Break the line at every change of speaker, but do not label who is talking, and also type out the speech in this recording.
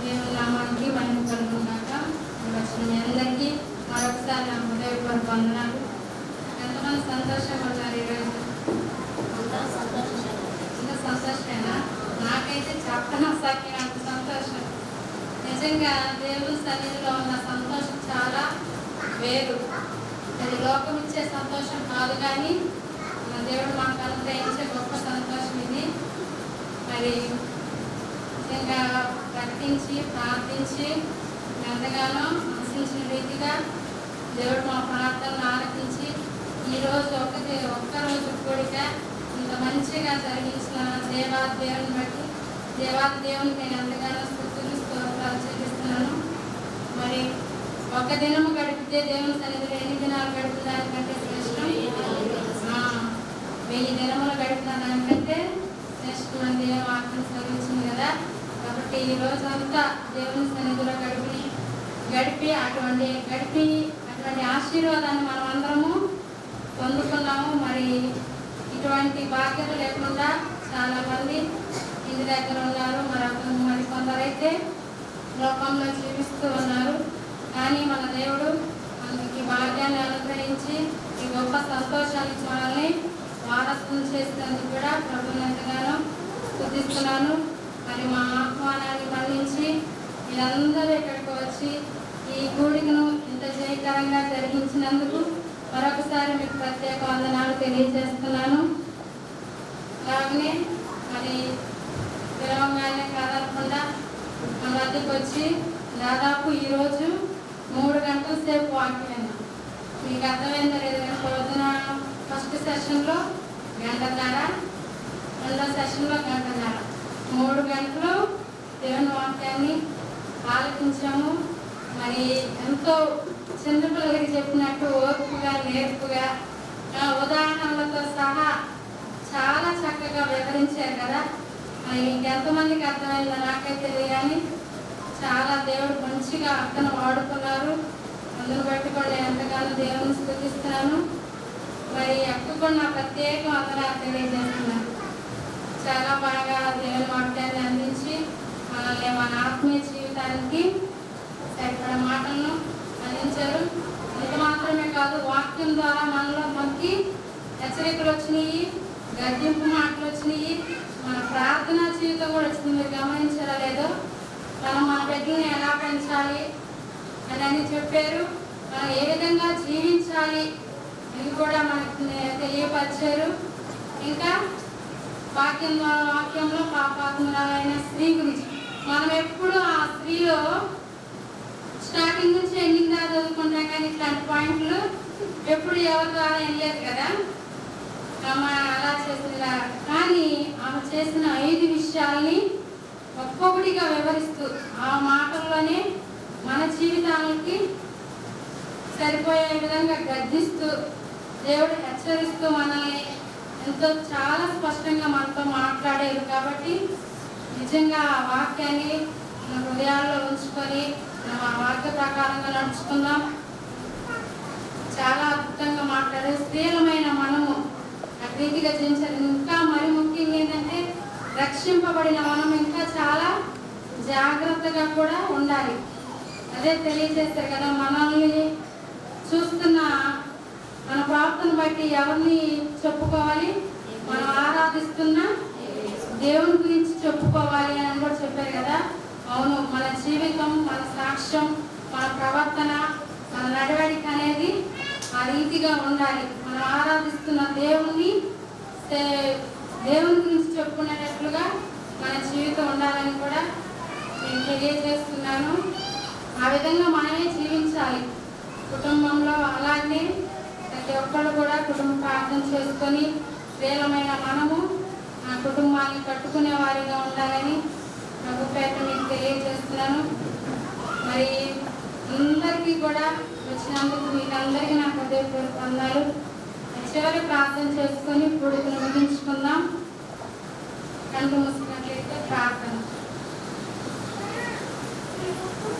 దేవుని నామానికి మహిమ కలుగుగాక. వచ్చిన మీ అందరికీ మరొకసారి నా హృదయపూర్వక వందనాలు. ఎంతమంది సంతోషంగా ఉన్నారు ఈరోజు? ఇంకా సంతోషమేనా? నాకైతే చెప్పనసరినంత సంతోషం. నిజంగా దేవుని సన్నిధిలో ఉన్న సంతోషం చాలా వేరు. అది లోకం ఇచ్చే సంతోషం కాదు, కానీ మన దేవుడు మనకు అనుగ్రహించే గొప్ప సంతోషం ఇది. మరి నిజంగా ప్రకటించి ప్రార్థించి ఎంతగానో ఆశించిన రీతిగా దేవుడు మా ప్రార్థనలు ఆలకించి ఈరోజు ఒక్కరోజు కూడిక ఇంత మంచిగా జరిగించిన దేవుని బట్టి దేవునికి నేను ఎంతగానో స్తుతులు స్తోత్రాలు చెల్లిస్తున్నాను. మరి ఒక దినము గడిపితే దేవుని సన్నిధిలో ఎన్ని దినాలు గడిపిన దానికంటే శ్రేష్టం 1000 దినములు గడిపిన దానికంటే శ్రేష్టమైన దేవుని వాక్యం చదివించింది కదా. కాబట్టి ఈ రోజంతా దేవుని సన్నిధిలో గడిపి అటువంటి ఆశీర్వాదాన్ని మనం అందరము పొందుకున్నాము. మరి ఇటువంటి బాధ్యత లేకుండా చాలా మంది ఇంటి దగ్గర ఉన్నారు, మరి కొందరైతే లోకంలో జీవిస్తూ ఉన్నారు. కానీ మన దేవుడు మనకి భాగ్యాన్ని అనుగ్రహించి ఈ గొప్ప సంతోషాన్ని మనల్ని వారసులు చేసినందుకు కూడా ప్రభువుని ఎంతగానో స్తుతిస్తున్నాను. మరి మా ఆహ్వానాన్ని మన్నించి మీరందరూ ఇక్కడికి వచ్చి ఈ కూడికను ఇంత జయకరంగా జరిగించినందుకు మరొకసారి మీకు ప్రత్యేక వందనాలు తెలియజేస్తున్నాను. అలాగనే మరి పిలవంగానే కదలకుండా మన వద్దకు వచ్చి దాదాపు ఈరోజు 3 గంటల సేపు వాక్యం. మీకు అర్థమైందో లేదు, పొద్దున ఫస్ట్ సెషన్లో 1 గంటన్నర, రెండో సెషన్లో 1 గంటన్నర, 3 గంటలు దేవుని వాక్యాన్ని ఆలకించాము. మరి ఎంతో చిన్నపిల్లలకి చెప్పినట్టు ఓర్పుగా నేర్పుగా ఉదాహరణలతో సహా చాలా చక్కగా వివరించారు కదా. మరి ఇంకెంతమందికి అర్థమైందో నాకైతే తెలియదు, కానీ చాలా దేవుడు మంచిగా అర్థం వాడుకున్నారు. అందును బట్టి కూడా ఎంతగానో దేవుని స్తుతిస్తున్నాను. మరి అక్కడ కూడా నా ప్రత్యేక వందనాలు తెలియజేస్తున్నాను. చాలా బాగా దేవుని వాక్యాన్ని అందించి మనల్ని మన ఆత్మీయ జీవితానికి సరిపడ మాటలను అందించారు. ఇంత మాత్రమే కాదు, వాక్యం ద్వారా మనకి హెచ్చరికలు వచ్చినాయి, గద్దింపు మాటలు వచ్చినాయి, మన ప్రార్థనా జీవితం కూడా వచ్చింది. మీరు గమనించారా లేదో? మనం మన బిడ్డల్ని ఎలా పెంచాలి అని చెప్పారు. మనం ఏ విధంగా జీవించాలి అని కూడా మనకి తెలియపరిచారు. ఇంకా వాక్యంలో పాపాత్మురాలైన స్త్రీ గురించి మనం ఎప్పుడు ఆ స్త్రీలో స్టార్టింగ్ నుంచి ఎండింగ్ దాకా చదువుకుంటాం, కానీ ఇట్లాంటి పాయింట్లు ఎప్పుడు ఎవరి ద్వారా వెళ్ళలేదు కదా. ఆమె అలా చేసిందిలా, కానీ ఆమె చేసిన 5 విషయాల్ని ఒక్కొక్కటిగా వివరిస్తూ ఆ మాటల్లోనే మన జీవితానికి సరిపోయే విధంగా గద్దిస్తూ దేవుడు హెచ్చరిస్తూ మనల్ని ఎంతో చాలా స్పష్టంగా మనతో మాట్లాడారు. కాబట్టి నిజంగా ఆ వాక్యాన్ని మన హృదయాల్లో ఉంచుకొని మనం ఆ వాక్య ప్రకారంగా నడుచుకుందాం. చాలా అద్భుతంగా మాట్లాడే స్త్రీలమైన మనము రీతిగా జీవించాలి. ఇంకా మరి ముఖ్యంగా ఏంటంటే రక్షింపబడిన మనం ఇంకా చాలా జాగ్రత్తగా కూడా ఉండాలి. అదే తెలియజేస్తారు కదా, మనల్ని చూస్తున్న మన ప్రార్థన బట్టి ఎవరిని చెప్పుకోవాలి? మనం ఆరాధిస్తున్న దేవుని గురించి చెప్పుకోవాలి అని కూడా చెప్పారు కదా. అవును, మన జీవితం, మన సాక్ష్యం, మన ప్రవర్తన, మన నడవడిక అనేది ఆ రీతిగా ఉండాలి. మనం ఆరాధిస్తున్న దేవుని గురించి చెప్పుకునేటట్లుగా మన జీవితం ఉండాలని కూడా నేను తెలియజేస్తున్నాను. ఆ విధంగా మనమే జీవించాలి కుటుంబంలో. అలాగే ప్రతి ఒక్కరు కూడా కుటుంబ ప్రార్థన చేసుకొని స్త్రీలమైన మనము ఆ కుటుంబాన్ని కట్టుకునే వారిగా ఉండాలని ప్రభు పేట మీకు తెలియజేస్తున్నాను. మరి అందరికీ కూడా వచ్చినందుకు మీకు అందరికీ నా హృదయపూర్వక వందనాలు. చివరి ప్రార్థన చేసుకొని కూడుకుని ముగించుకుందాం. కళ్ళు మూసుకున్నట్లయితే ప్రార్థన.